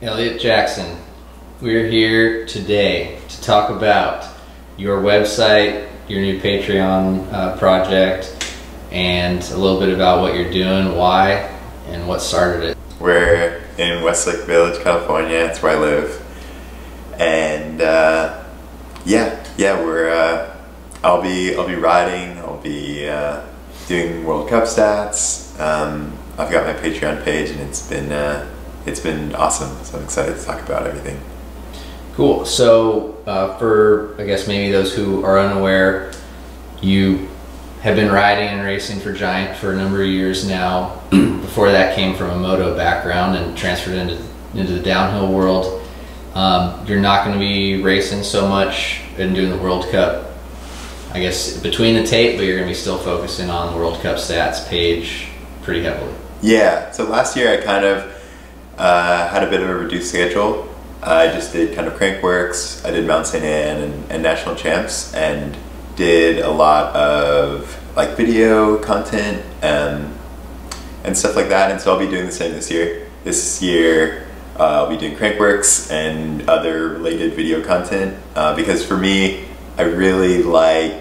Eliot Jackson, we're here today to talk about your website, your new Patreon project, and a little bit about what you're doing, why, and what started it. We're in Westlake Village, California. That's where I live, and I'll be riding. I'll be doing World Cup stats. I've got my Patreon page, and it's been awesome. So I'm excited to talk about everything. Cool. So for, I guess, maybe those who are unaware, you have been riding and racing for Giant for a number of years now. Before that, came from a moto background and transferred into the downhill world. You're not going to be racing so much and doing the World Cup, I guess, between the tape, but you're going to be still focusing on the World Cup stats page pretty heavily. Yeah. So last year I kind of had a bit of a reduced schedule. I just did kind of Crankworks, I did Mount St. Anne and National Champs, and did a lot of like video content and stuff like that, and so I'll be doing the same this year. This year I'll be doing Crankworks and other related video content because for me, I really want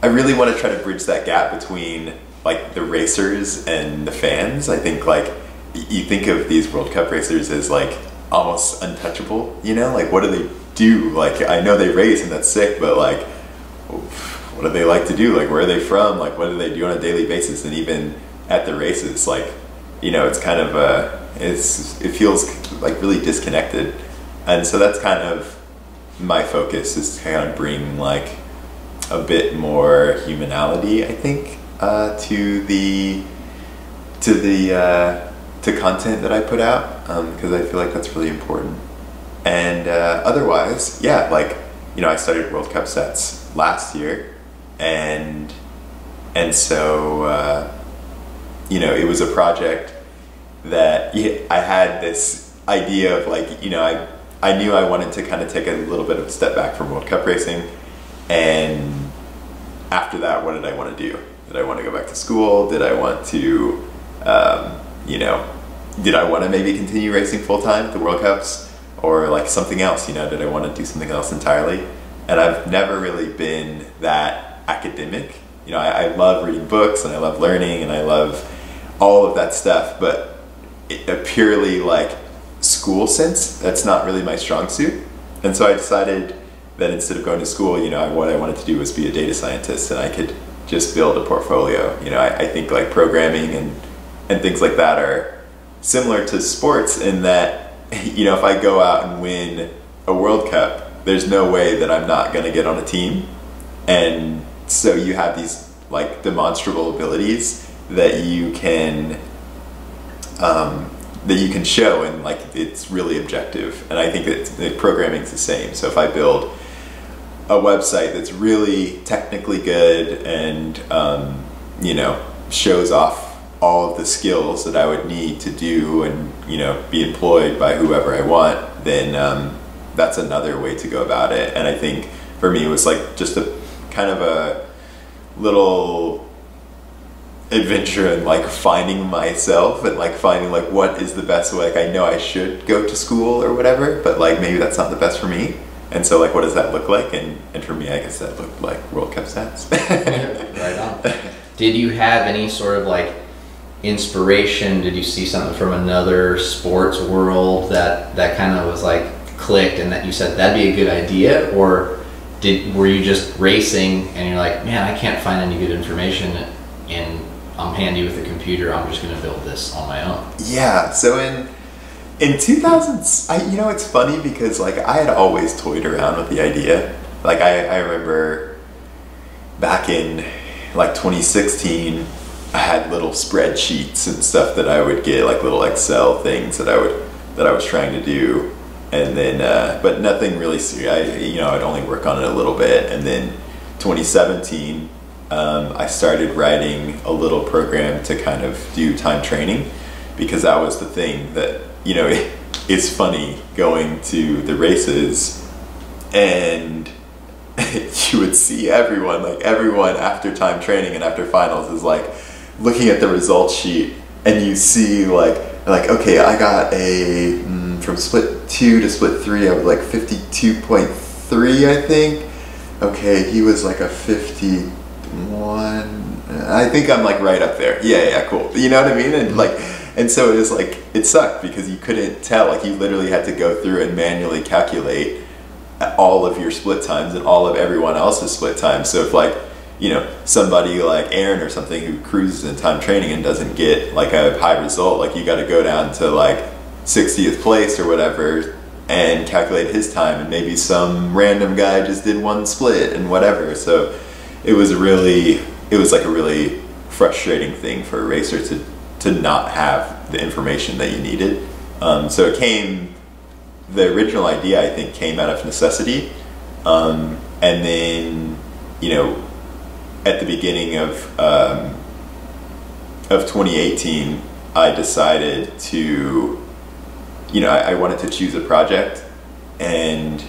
to try to bridge that gap between like the racers and the fans. I think like you think of these World Cup racers as like almost untouchable, you know, like what do they do? Like I know they race and that's sick, but like what do they like to do? Like where are they from? Like what do they do on a daily basis? And even at the races, like, you know, it's kind of it feels like really disconnected. And so that's kind of my focus, is to kind of bring like a bit more humanality, I think, to content that I put out, because I feel like that's really important. And otherwise, yeah, like, you know, I started World Cup sets last year, and so you know, it was a project that I had this idea of like, you know, I knew I wanted to kind of take a little bit of a step back from World Cup racing, and after that, what did I want to do? Did I want to go back to school? Did I want to you know, did I want to maybe continue racing full-time at the World Cups, or like something else, you know, did I want to do something else entirely? And I've never really been that academic. You know, I love reading books and I love learning and I love all of that stuff, but a purely like school sense, that's not really my strong suit. And so I decided that instead of going to school, you know, what I wanted to do was be a data scientist, and I could just build a portfolio. You know, I think like programming and things like that are similar to sports in that, you know, if I go out and win a World Cup, there's no way that I'm not going to get on a team. And so you have these like demonstrable abilities that you can show, and like it's really objective. And I think that programming is the same. So if I build a website that's really technically good and you know, shows off all of the skills that I would need to do and, you know, be employed by whoever I want, then that's another way to go about it. And I think for me it was like just a kind of a little adventure in like finding myself and like finding like what is the best way. Like I know I should go to school or whatever, but like maybe that's not the best for me. And so like what does that look like? And for me, I guess that looked like World Cup stats. Right on. Did you have any sort of like inspiration? Did you see something from another sports world that kind of was like clicked and that you said that'd be a good idea? Or were you just racing and you're like, man, I can't find any good information and I'm handy with the computer, I'm just going to build this on my own? Yeah, so in 2000s, you know, it's funny because like I had always toyed around with the idea. Like I remember back in like 2016, I had little spreadsheets and stuff that I would get, like little Excel things that I was trying to do, and then but nothing really serious. You know, I'd only work on it a little bit, and then 2017 I started writing a little program to kind of do time training, because that was the thing that, you know, it's funny going to the races and you would see everyone after time training and after finals is like looking at the results sheet, and you see like okay, I got a from split 2 to split 3, I was like 52.3, I think. Okay, he was like a 51. I think I'm like right up there. Yeah, cool. You know what I mean? And like, and so it was like, it sucked because you couldn't tell. Like, you literally had to go through and manually calculate all of your split times and all of everyone else's split times. So if like, you know, somebody like Aaron or something who cruises in time training and doesn't get like a high result, like you got to go down to like 60th place or whatever and calculate his time, and maybe some random guy just did one split and whatever. So it was like a really frustrating thing for a racer to not have the information that you needed. So the original idea, I think, came out of necessity. And then, you know, at the beginning of 2018, I decided to, you know, I wanted to choose a project, and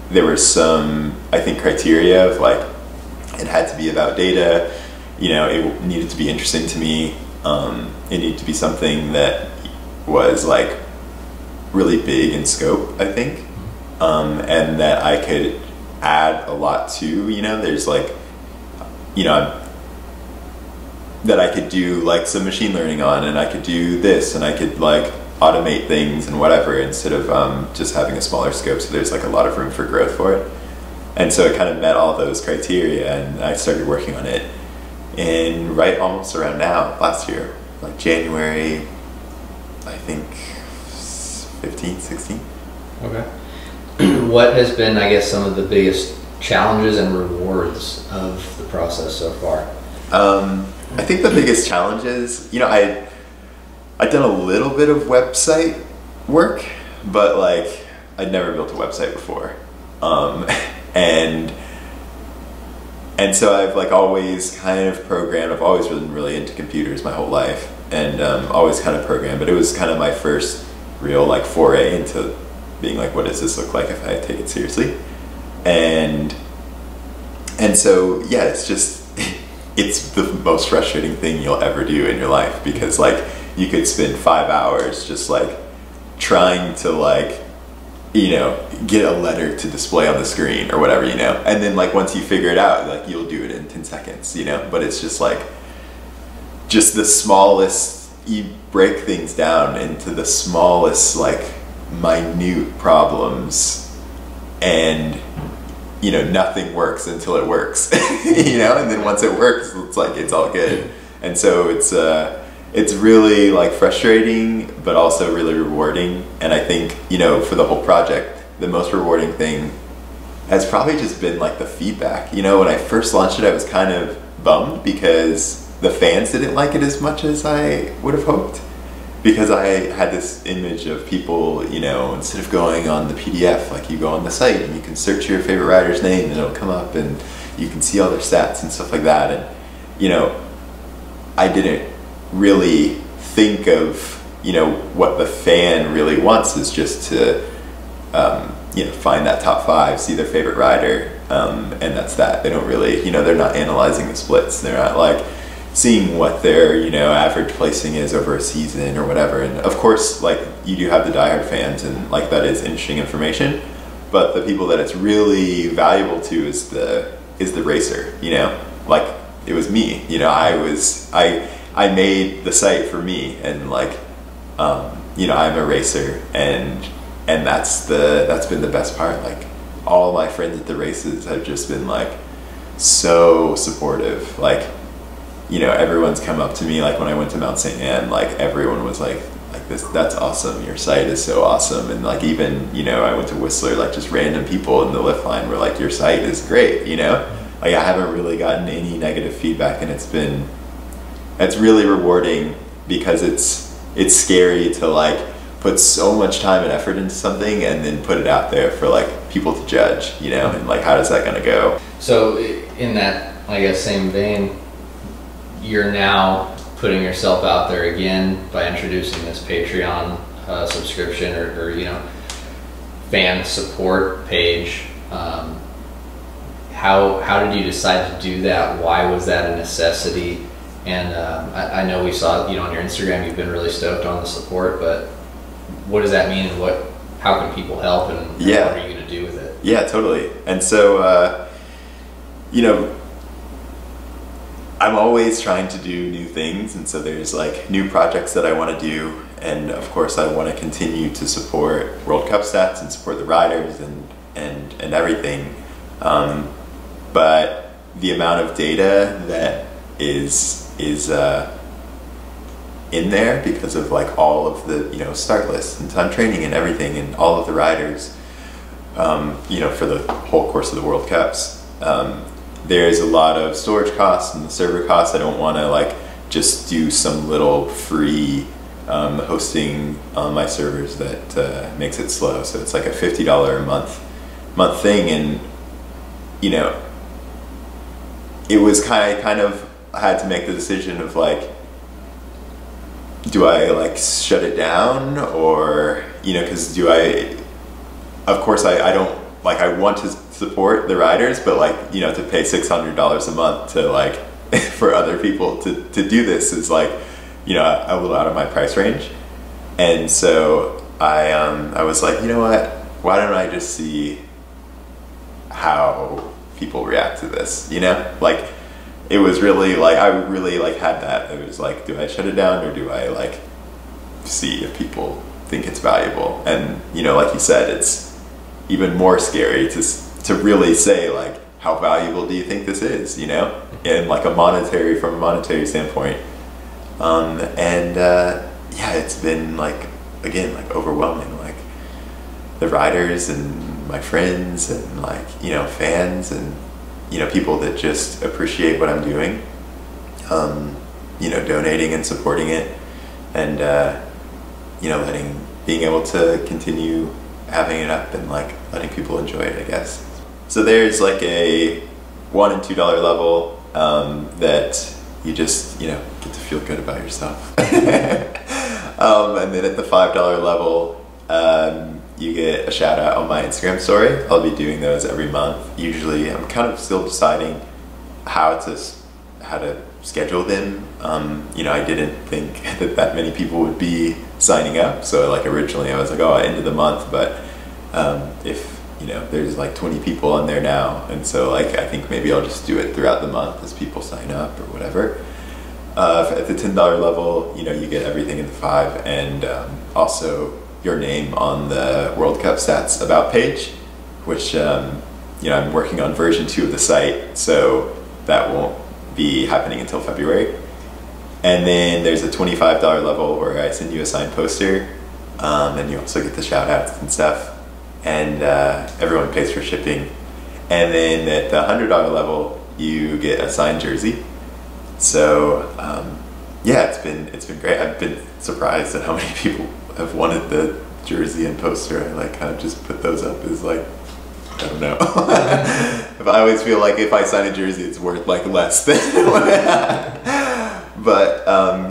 there were some, I think, criteria of like, it had to be about data, you know, it needed to be interesting to me, it needed to be something that was like really big in scope, I think, and that I could add a lot to, you know, there's like, you know, that I could do like some machine learning on, and I could do this, and I could like automate things and whatever, instead of just having a smaller scope, so there's like a lot of room for growth for it. And so it kind of met all those criteria, and I started working on it in almost around now, last year, like January, I think 15, 16. Okay. What has been, I guess, some of the biggest challenges and rewards of the process so far? I think the biggest challenges, you know, I'd done a little bit of website work, but like I'd never built a website before. And so I've like always kind of programmed. I've always been really into computers my whole life, and always kind of programmed, but it was kind of my first real like foray into being like, what does this look like if I take it seriously? And so yeah, it's just it's the most frustrating thing you'll ever do in your life, because like you could spend 5 hours just like trying to like, you know, get a letter to display on the screen or whatever, you know, and then like once you figure it out, like you'll do it in 10 seconds, you know, but it's just like, just the smallest, you break things down into the smallest like minute problems, and you know, nothing works until it works, you know, and then once it works, it's like, it's all good. And so it's really like frustrating, but also really rewarding. And I think, you know, for the whole project, the most rewarding thing has probably just been like the feedback. You know, when I first launched it, I was kind of bummed because the fans didn't like it as much as I would have hoped, because I had this image of people, you know, instead of going on the PDF, like you go on the site and you can search your favorite rider's name and it'll come up and you can see all their stats and stuff like that. And, you know, I didn't really think of, you know, what the fan really wants is just to, you know, find that top 5, see their favorite rider, and that's that. They don't really, you know, they're not analyzing the splits. They're not like seeing what their, you know, average placing is over a season or whatever. And of course, like, you do have the diehard fans, and like that is interesting information, but the people that it's really valuable to is the racer, you know. Like, it was me, you know, I made the site for me, and like, you know, I'm a racer, and that's been the best part. Like, all my friends at the races have just been like so supportive. Like, you know, everyone's come up to me, like when I went to Mount St. Anne, like everyone was like this, that's awesome, your site is so awesome. And like, even, you know, I went to Whistler, like just random people in the lift line were like, your site is great, you know. Like, I haven't really gotten any negative feedback, and it's really rewarding, because it's scary to like put so much time and effort into something and then put it out there for like people to judge, you know, and like, how is that gonna go? So in that, I guess, same vein, you're now putting yourself out there again by introducing this Patreon subscription or you know, fan support page. How did you decide to do that? Why was that a necessity? And I know we saw, you know, on your Instagram, you've been really stoked on the support, but what does that mean, and how can people help, and what are you going to do with it? Yeah, totally. And so, you know, I'm always trying to do new things, and so there's like new projects that I want to do, and of course I want to continue to support World Cup stats and support the riders and everything. But the amount of data that is in there because of like all of the, you know, start lists and time training and everything and all of the riders, you know, for the whole course of the World Cups. There's a lot of storage costs and the server costs. I don't want to like just do some little free hosting on my servers that makes it slow. So it's like a $50 a month thing, and you know, it was kind of I had to make the decision of like, do I like shut it down, or you know, because of course I don't like, I want to support the riders, but like, you know, to pay $600 a month to like for other people to do this is like, you know, a little out of my price range. And so I was like, you know what, why don't I just see how people react to this, you know? Like, it was really like, I really like had that. It was like, do I shut it down, or do I like see if people think it's valuable? And you know, like you said, it's even more scary to really say like, how valuable do you think this is, you know, in like from a monetary standpoint. Yeah, it's been like, again, like overwhelming, like the riders and my friends and like, you know, fans and, you know, people that just appreciate what I'm doing, you know, donating and supporting it, and you know, being able to continue having it up and like letting people enjoy it, I guess. So there's like a $1 and $2 level that you just, you know, get to feel good about yourself. And then at the $5 level, you get a shout out on my Instagram story. I'll be doing those every month. Usually I'm kind of still deciding how to schedule them. You know, I didn't think that many people would be signing up. So like originally I was like, oh, end of the month, but if, you know, there's like 20 people on there now, and so like I think maybe I'll just do it throughout the month as people sign up or whatever. At the $10 level, you know, you get everything in the 5, and also your name on the World Cup Stats About page, which, you know, I'm working on version 2 of the site, so that won't be happening until February. And then there's a $25 level where I send you a signed poster, and you also get the shout outs and stuff, and everyone pays for shipping. And then at the $100 level, you get a signed jersey. So yeah, it's been great. I've been surprised at how many people have wanted the jersey and poster. I like kind of just put those up as like, I don't know. If I always feel like if I sign a jersey, it's worth like less than what I had. But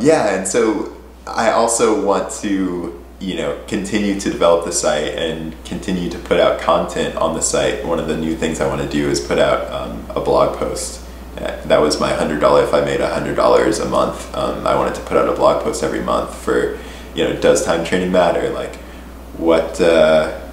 yeah, and so I also want to, you know, continue to develop the site and continue to put out content on the site. One of the new things I want to do is put out a blog post. That was my $100. If I made $100 a month, I wanted to put out a blog post every month for, you know, does time training matter? Like, what,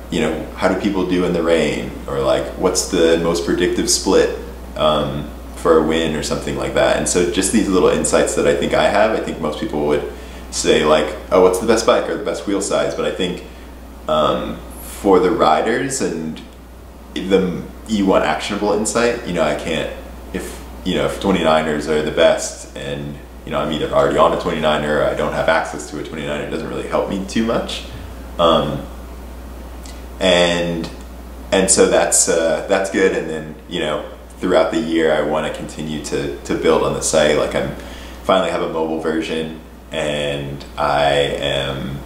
you know, how do people do in the rain? Or like, what's the most predictive split for a win or something like that? And so just these little insights that I think I have, I think most people would say like, oh, what's the best bike or the best wheel size? But I think for the riders and you want actionable insight, you know, I can't, if 29ers are the best and, you know, I'm either already on a 29er or I don't have access to a 29er, it doesn't really help me too much. And so that's good. And then, you know, throughout the year, I want to continue to build on the site. Like I'm finally have a mobile version, and I am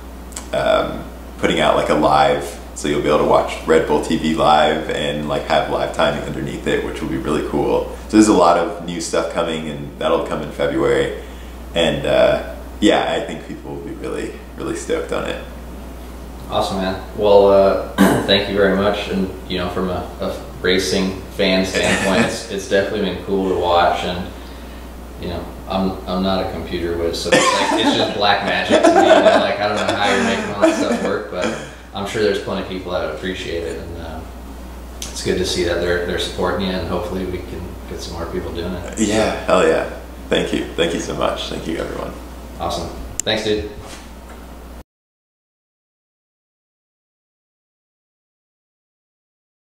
putting out like a live, so you'll be able to watch Red Bull TV live and like have live timing underneath it, which will be really cool. So there's a lot of new stuff coming, and that'll come in February. And yeah, I think people will be really, really stoked on it. Awesome, man. Well, thank you very much. And you know, from a racing fan standpoint, it's definitely been cool to watch. And you know, I'm not a computer whiz, so it's just black magic to me. You know? Like I don't know how you're making all that stuff work. I'm sure there's plenty of people that would appreciate it, and it's good to see that they're supporting you, and hopefully we can get some more people doing it. Yeah, hell yeah. Thank you so much. Thank you, everyone. Awesome. Thanks, dude.